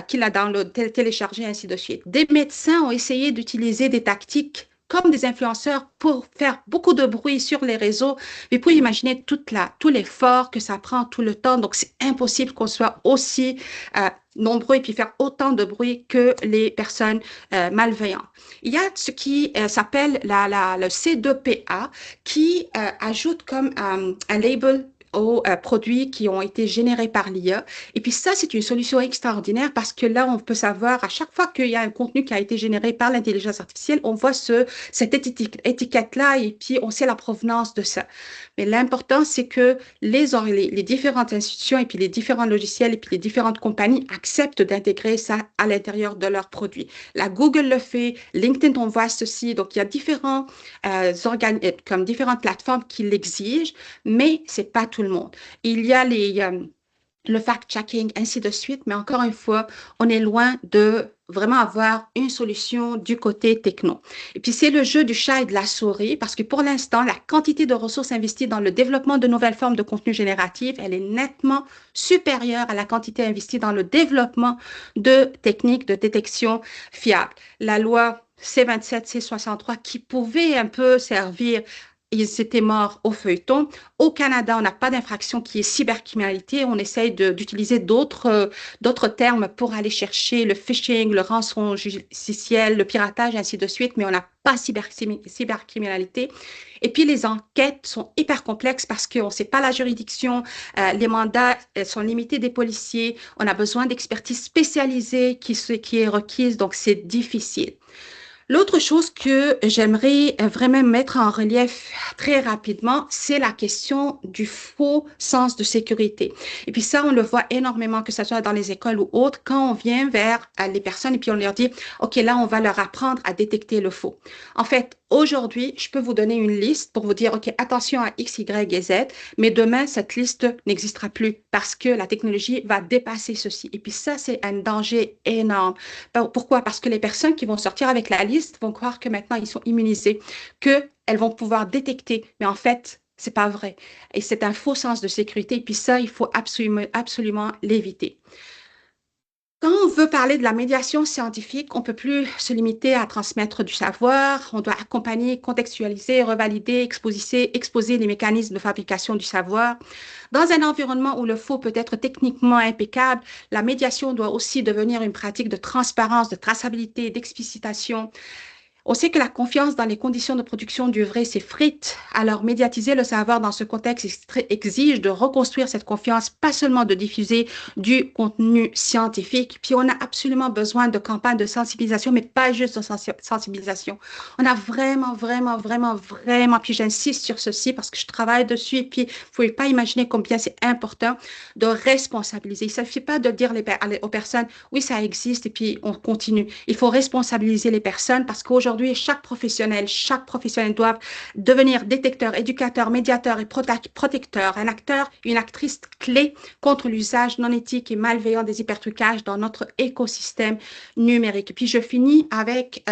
qui l'a downloadé, téléchargé, ainsi de suite. Des médecins ont essayé d'utiliser des tactiques comme des influenceurs pour faire beaucoup de bruit sur les réseaux. Mais vous pouvez imaginer tout l'effort que ça prend, tout le temps. Donc, c'est impossible qu'on soit aussi nombreux et puis faire autant de bruit que les personnes malveillantes. Il y a ce qui s'appelle le C2PA qui ajoute comme un label aux produits qui ont été générés par l'IA. Et puis ça, c'est une solution extraordinaire parce que là, on peut savoir à chaque fois qu'il y a un contenu qui a été généré par l'intelligence artificielle, on voit cette étiquette-là et puis on sait la provenance de ça. Mais l'important, c'est que les différentes institutions et puis les différents logiciels et puis les différentes compagnies acceptent d'intégrer ça à l'intérieur de leurs produits. La Google le fait, LinkedIn, on voit ceci. Donc, il y a différents comme différentes plateformes qui l'exigent, mais c'est pas tout le monde. Il y a le fact-checking, ainsi de suite, mais encore une fois, on est loin de vraiment avoir une solution du côté techno. Et puis, c'est le jeu du chat et de la souris, parce que pour l'instant, la quantité de ressources investies dans le développement de nouvelles formes de contenu génératif, elle est nettement supérieure à la quantité investie dans le développement de techniques de détection fiables. La loi C27, C63, qui pouvait un peu servir, ils étaient morts au feuilleton. Au Canada, on n'a pas d'infraction qui est cybercriminalité. On essaye d'utiliser d'autres termes pour aller chercher le phishing, le rançon logiciel, le piratage, ainsi de suite, mais on n'a pas cybercriminalité. Et puis, les enquêtes sont hyper complexes parce qu'on ne sait pas la juridiction. Les mandats sont limités des policiers. On a besoin d'expertise spécialisée qui est requise, donc c'est difficile. L'autre chose que j'aimerais vraiment mettre en relief très rapidement, c'est la question du faux sens de sécurité. Et puis ça, on le voit énormément, que ce soit dans les écoles ou autres, quand on vient vers les personnes et puis on leur dit, OK, là, on va leur apprendre à détecter le faux. En fait, aujourd'hui, je peux vous donner une liste pour vous dire, OK, attention à X, Y et Z, mais demain, cette liste n'existera plus parce que la technologie va dépasser ceci. Et puis ça, c'est un danger énorme. Pourquoi? Parce que les personnes qui vont sortir avec la liste vont croire que maintenant, ils sont immunisés, qu'elles vont pouvoir détecter. Mais en fait, c'est pas vrai. Et c'est un faux sens de sécurité. Et puis ça, il faut absolument l'éviter. Quand on veut parler de la médiation scientifique, on ne peut plus se limiter à transmettre du savoir. On doit accompagner, contextualiser, revalider, exposer les mécanismes de fabrication du savoir. Dans un environnement où le faux peut être techniquement impeccable, la médiation doit aussi devenir une pratique de transparence, de traçabilité, d'explicitation. On sait que la confiance dans les conditions de production du vrai s'effrite, alors médiatiser le savoir dans ce contexte exige de reconstruire cette confiance, pas seulement de diffuser du contenu scientifique. Puis on a absolument besoin de campagnes de sensibilisation, mais pas juste de sensibilisation. On a vraiment, puis j'insiste sur ceci parce que je travaille dessus, et puis vous ne pouvez pas imaginer combien c'est important de responsabiliser. Il ne suffit pas de dire aux personnes, oui, ça existe, et puis on continue. Il faut responsabiliser les personnes parce qu'aujourd'hui, chaque professionnel doit devenir détecteur, éducateur, médiateur et protecteur, un acteur, une actrice clé contre l'usage non éthique et malveillant des hypertrucages dans notre écosystème numérique. Et puis, je finis avec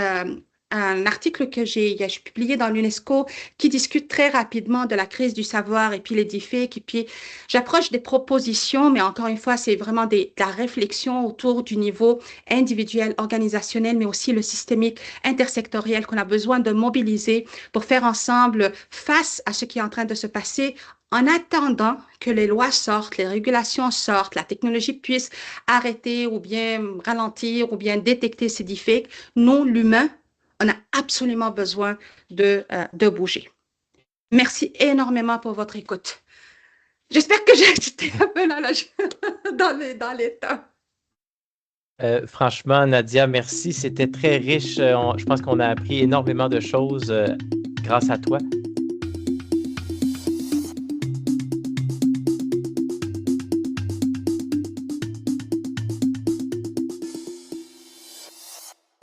un article que j'ai publié dans l'UNESCO qui discute très rapidement de la crise du savoir et puis les deepfakes. Et puis, j'approche des propositions, mais encore une fois, c'est vraiment de la réflexion autour du niveau individuel, organisationnel, mais aussi le systémique, intersectoriel qu'on a besoin de mobiliser pour faire ensemble face à ce qui est en train de se passer en attendant que les lois sortent, les régulations sortent, la technologie puisse arrêter ou bien ralentir ou bien détecter ces deepfakes. Nous, l'humain, on a absolument besoin de bouger. Merci énormément pour votre écoute. J'espère que j'ai été un peu dans les temps. Franchement, Nadia, merci. C'était très riche. Je pense qu'on a appris énormément de choses grâce à toi.